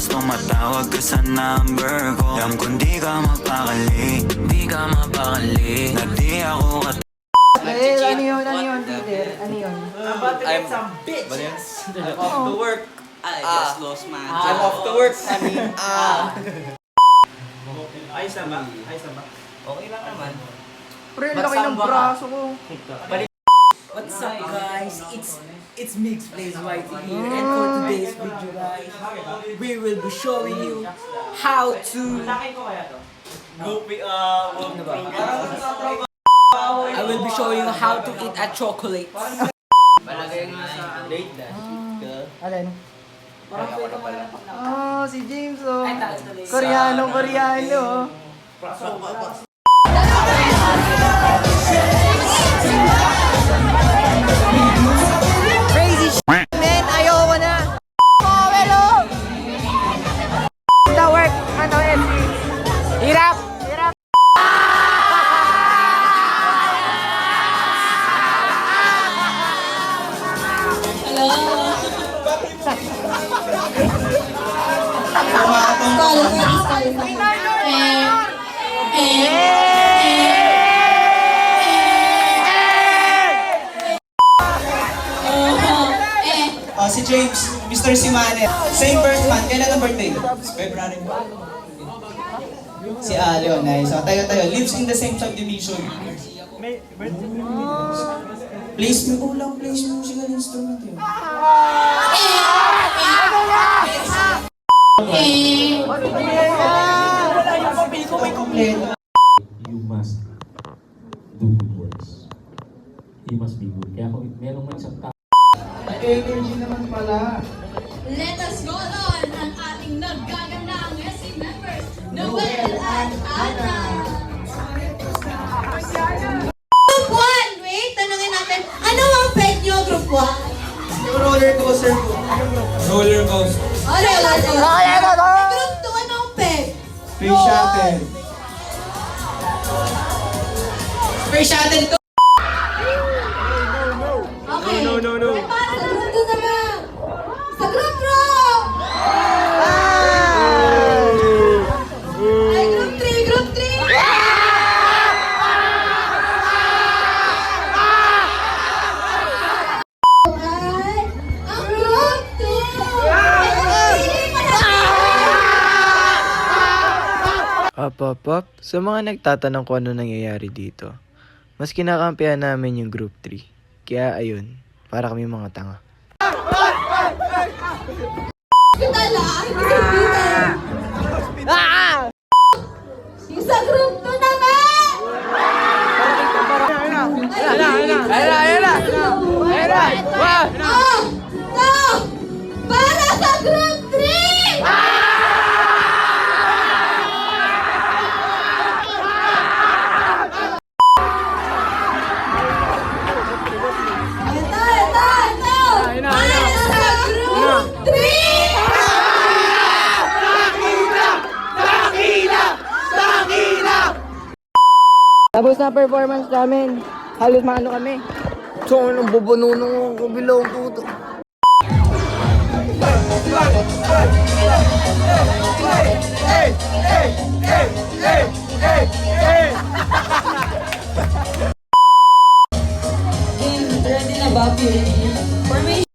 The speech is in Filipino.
oras tumatawag ka sa number ko. Alam kong di ka mapakali, di ka mapakali, na di ako Ano yun, leader? Ano yun? I'm some bitch. I'm off to work. I just lost my job. I'm off to work. Ayos na ba? Okay lang naman. Pre, laki ng braso ko. What's up guys? It's Mix Plays White here, and for today's video guys, we will be showing you how to I will be showing you how to eat a chocolate. Palagay nga sa late na. Alin? Si James oh. Koreano. Crazy shit, man. Ayoko na. Hello. The work. Ano, MC? Hirap. Si James, Mr. Simane. Same birth month. Kailan ang birthday? February. Si Leon, nice. So, tayo. Lives in the same subdivision. Place musical instrument yun. You must do good works. You must be good. Kaya kung meron man isang tao, Energy naman pala. Let us go on ang ating nagagandang SC members, Noel at Ana. Group 1! Wait, tanungin natin, ano ang peg nyo, Group 1? Yung roller coaster ko. Roller coaster. Roller coaster. Group 2, ano ang peg? Space shuttle. Space shuttle ko. Okay. No. Sa group 2 naman. Sa group 3! Ay, group 3! Ay, ang group 2! Up. Sa mga nagtatanong kung ano nangyayari dito, mas kinakampihan namin yung Group 3. Kaya ayun, para kami mga tanga. Yung sa group 2 naman! Para sa group 3! Ito! Para sa group 3! Tapos na performance namin. Halos maano kami. So, anong bubuno ng kabilong puto. Ready na ba? Formation.